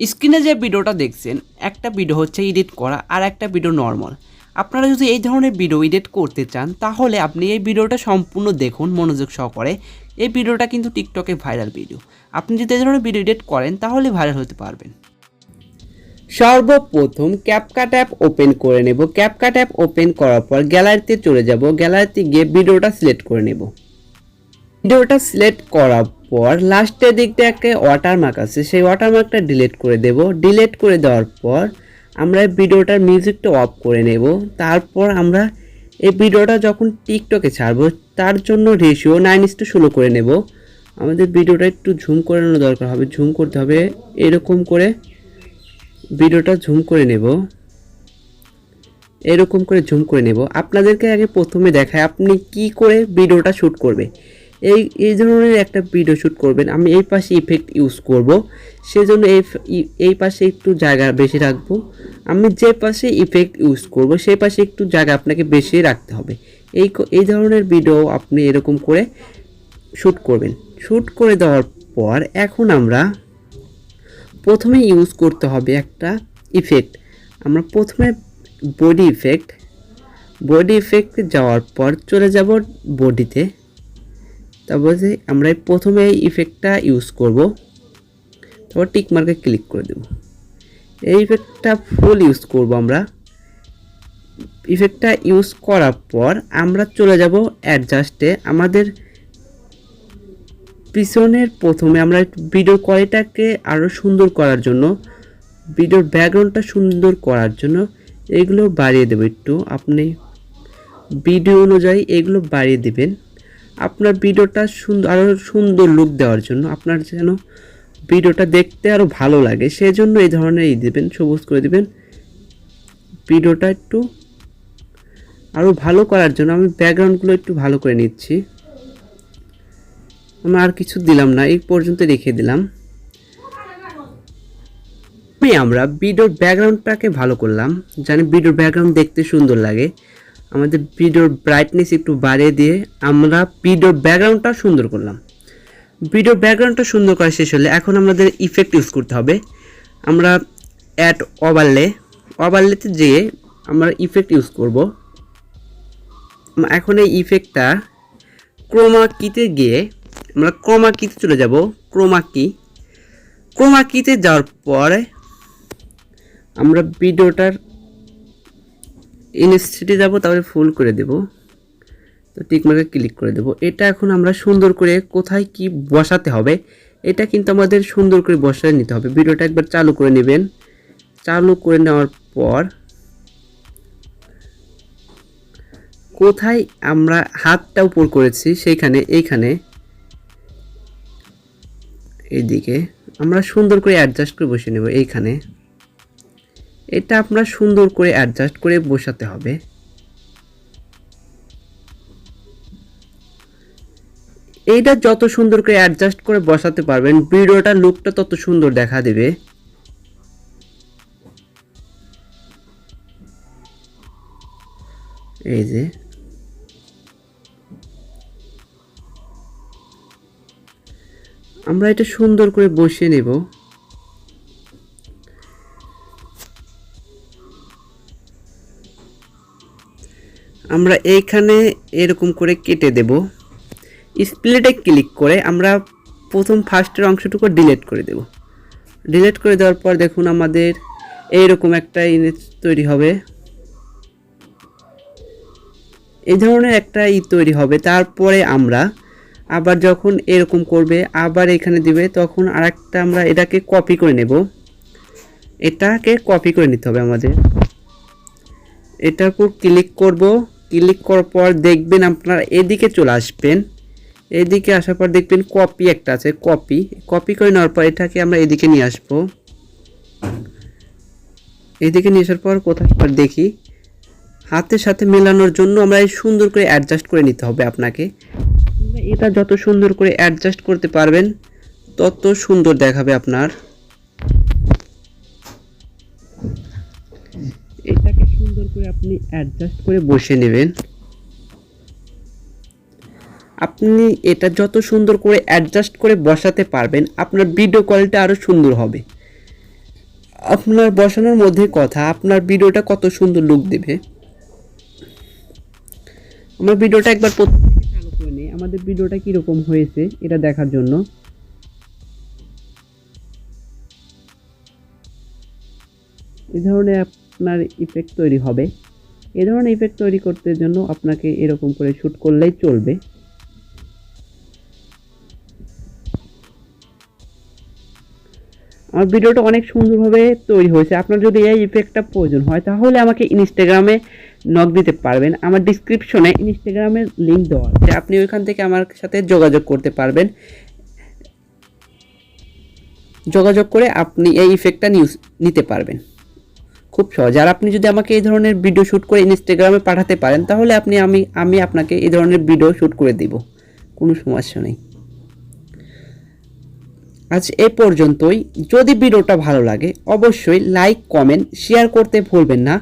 স্ক্রিনে যে ভিডিওটা দেখছেন একটা ভিডিও হচ্ছে এডিট করা আর একটা ভিডিও নর্মাল। আপনারা যদি এই ধরনের ভিডিও এডিট করতে চান তাহলে আপনি এই ভিডিওটা সম্পূর্ণ দেখুন মনোযোগ সহকারে। এই ভিডিওটা কিন্তু টিকটকে ভাইরাল ভিডিও। আপনি যদি এই ধরনের ভিডিও এডিট করেন তাহলে ভাইরাল হতে পারবেন। সর্বপ্রথম ক্যাপকাট অ্যাপ ওপেন করে নেব। ক্যাপকাট অ্যাপ ওপেন করার পর গ্যালারিতে চলে যাব। গ্যালারিতে গিয়ে ভিডিওটা সিলেক্ট করে নেব। ভিডিওটা সিলেক্ট করার পর লাস্টের দিকটা একটা ওয়াটারমার্ক আছে, সেই ওয়াটারমার্কটা ডিলিট করে দেব। ডিলিট করে দেওয়ার পর আমরা ভিডিওটার মিউজিকটা অফ করে নেব। তারপর আমরা এই ভিডিওটা যখন টিকটকে ছাড়বো তার জন্য রেশিও 9:16 করে নেব। আমাদের ভিডিওটা একটু ঝুম করে নেওয়া দরকার হবে, ঝুম করতে হবে এরকম করে। ভিডিওটা ঝুম করে নেব, এরকম করে ঝুম করে নেব। আপনাদেরকে আগে প্রথমে দেখায় আপনি কি করে ভিডিওটা শ্যুট করবে। এই ধরনের একটা ভিডিও শ্যুট করবেন। আমি এই পাশে ইফেক্ট ইউজ করব, সেজন্য এই পাশে একটু জায়গা বেশি রাখবো। আমি যে পাশে ইফেক্ট ইউজ করব সেই পাশে একটু জায়গা আপনাকে বেশি রাখতে হবে। এই ধরনের ভিডিও আপনি এরকম করে শ্যুট করবেন। শ্যুট করে দেওয়ার পর এখন আমরা প্রথমে ইউজ করতে হবে একটা ইফেক্ট। আমরা প্রথমে বডি ইফেক্টে যাওয়ার পর চলে যাব বডিতে। তারপরে আমরা প্রথমে এই ইফেক্টটা ইউজ করব, তারপর টিক মার্কে ক্লিক করে দেব। এই ইফেক্টটা ফুল ইউজ করব আমরা। ইফেক্টটা ইউজ করার পর আমরা চলে যাব অ্যাডজাস্টে। আমাদের পিছনের প্রথমে আমরা ভিডিও কোয়ালিটিটাকে আরও সুন্দর করার জন্য, ভিডিওর ব্যাকগ্রাউন্ডটা সুন্দর করার জন্য এগুলো বাড়িয়ে দেব একটু। আপনি ভিডিও অনুযায়ী এগুলো বাড়িয়ে দিবেন আপনার ভিডিওটা আরও সুন্দর লুক দেওয়ার জন্য, আপনার যেন ভিডিওটা দেখতে আরও ভালো লাগে সেজন্য এই ধরনের দেবেন, সবুজ করে দিবেন। ভিডিওটা একটু আরও ভালো করার জন্য আমি ব্যাকগ্রাউন্ডগুলো একটু ভালো করে নিচ্ছি। আমি আর কিছু দিলাম না, এই পর্যন্ত রেখে দিলাম। আমরা ভিডিওর ব্যাকগ্রাউন্ডটাকে ভালো করলাম, জানি ভিডিওর ব্যাকগ্রাউন্ড দেখতে সুন্দর লাগে। আমাদের ভিডিওর ব্রাইটনেস একটু বাড়িয়ে দিয়ে আমরা ভিডিওর ব্যাকগ্রাউন্ডটা সুন্দর করলাম। ভিডিওর ব্যাকগ্রাউন্ডটা সুন্দর করা শেষ হলে এখন আমাদের ইফেক্ট ইউজ করতে হবে। আমরা অ্যাড ওভারলেতে যেয়ে আমরা ইফেক্ট ইউজ করব। এখন এই ইফেক্টটা ক্রোমা কিতে গিয়ে আমরা ক্রোমা কিতে চলে যাব। ক্রোমা কিতে যাওয়ার পরে আমরা ভিডিওটার ইনস্টেন্টে যাব, তারপরে ফুল করে দেব। তো টিক মার্কে ক্লিক করে দেব। এটা এখন আমরা সুন্দর করে কোথায় কি বসাতে হবে এটা কিন্তু আমাদের সুন্দর করে বসায় নিতে হবে। ভিডিওটা একবার চালু করে নেবেন। চালু করে নেওয়ার পর কোথায় আমরা হাতটা উপর করেছি এইখানে এইদিকে আমরা সুন্দর করে অ্যাডজাস্ট করে বসিয়ে নেব। এইখানে এটা আপনার সুন্দর করে অ্যাডজাস্ট করে বসাতে হবে। এইটা যত সুন্দর করে অ্যাডজাস্ট করে বসাতে পারবেন ভিডিওটার লুকটা তত সুন্দর দেখা দেবে। এই যে আমরা এটা সুন্দর করে বসিয়ে নেব। আমরা এইখানে এরকম করে কেটে দেব। স্প্লিটে ক্লিক করে আমরা ফার্স্টের অংশটুকু ডিলিট করে দেব। ডিলিট করে দেওয়ার পর দেখুন আমাদের এইরকম একটা ইমেজ তৈরি হবে, এই ধরনের একটা তৈরি হবে। তারপরে আমরা আবার যখন এরকম করবে আবার এখানে দিবে, তখন আরেকটা আমরা এটাকে কপি করে নেব। এটাকে কপি করে নিতে হবে আমাদের। এটার উপর ক্লিক করব। ক্লিক করার পর দেখবেন আপনারা এদিকে চলে আসবেন। এদিকে আসার পর দেখবেন কপি একটা আছে, কপি করে নেওয়ার পর এটাকে আমরা এদিকে নিয়ে আসবো। এদিকে নিয়ে আসার পর কোথায় দেখি হাতের সাথে মেলানোর জন্য আমরা সুন্দর করে অ্যাডজাস্ট করে নিতে হবে আপনাকে। এটা যত সুন্দর করে অ্যাডজাস্ট করতে পারবেন তত সুন্দর দেখাবে আপনার। এটাকে সুন্দর করে আপনি অ্যাডজাস্ট করে বসিয়ে নেবেন। আপনি এটা যত সুন্দর করে অ্যাডজাস্ট করে বসাতে পারবেন আপনার ভিডিও কোয়ালিটি আরও সুন্দর হবে। আপনার বসানোর মধ্যে কথা আপনার ভিডিওটা কত সুন্দর লুক দেবে। আমার ভিডিওটা একবার প্রথম থেকে চালু করে নেই, আমাদের ভিডিওটা কীরকম হয়েছে এটা দেখার জন্য। এই ধরনের আপনার ইফেক্ট তৈরি হবে। এই ধরনের ইফেক্ট তৈরি করতে জন্য আপনাকে এরকম করে শ্যুট করলেই চলবে। আমার ভিডিওটা অনেক সুন্দরভাবে তৈরি হয়েছে। আপনার যদি এই ইফেক্টটা প্রয়োজন হয় তাহলে আমাকে ইনস্টাগ্রামে নক দিতে পারবেন। আমার ডিসক্রিপশনে ইনস্টাগ্রামের লিঙ্ক দেওয়া আছে, আপনি ওইখান থেকে আমার সাথে যোগাযোগ করতে পারবেন। যোগাযোগ করে আপনি এই ইফেক্টটা নিতে পারবেন খুব সহজ। আর আপনি যদি আমাকে এই ধরনের ভিডিও শ্যুট করে ইনস্টাগ্রামে পাঠাতে পারেন তাহলে আমি আপনাকে এই ধরনের ভিডিও শ্যুট করে দিব, কোনো সমস্যা নেই। আজ এ পর্যন্তই। যদি ভিডিওটা ভালো লাগে অবশ্যই লাইক কমেন্ট শেয়ার করতে ভুলবেন না।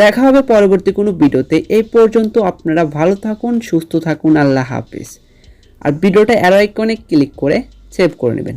দেখা হবে পরবর্তী কোনো ভিডিওতে। এই পর্যন্ত আপনারা ভালো থাকুন, সুস্থ থাকুন। আল্লাহ হাফেজ। আর ভিডিওটা অ্যারো আইকনে ক্লিক করে সেভ করে নেবেন।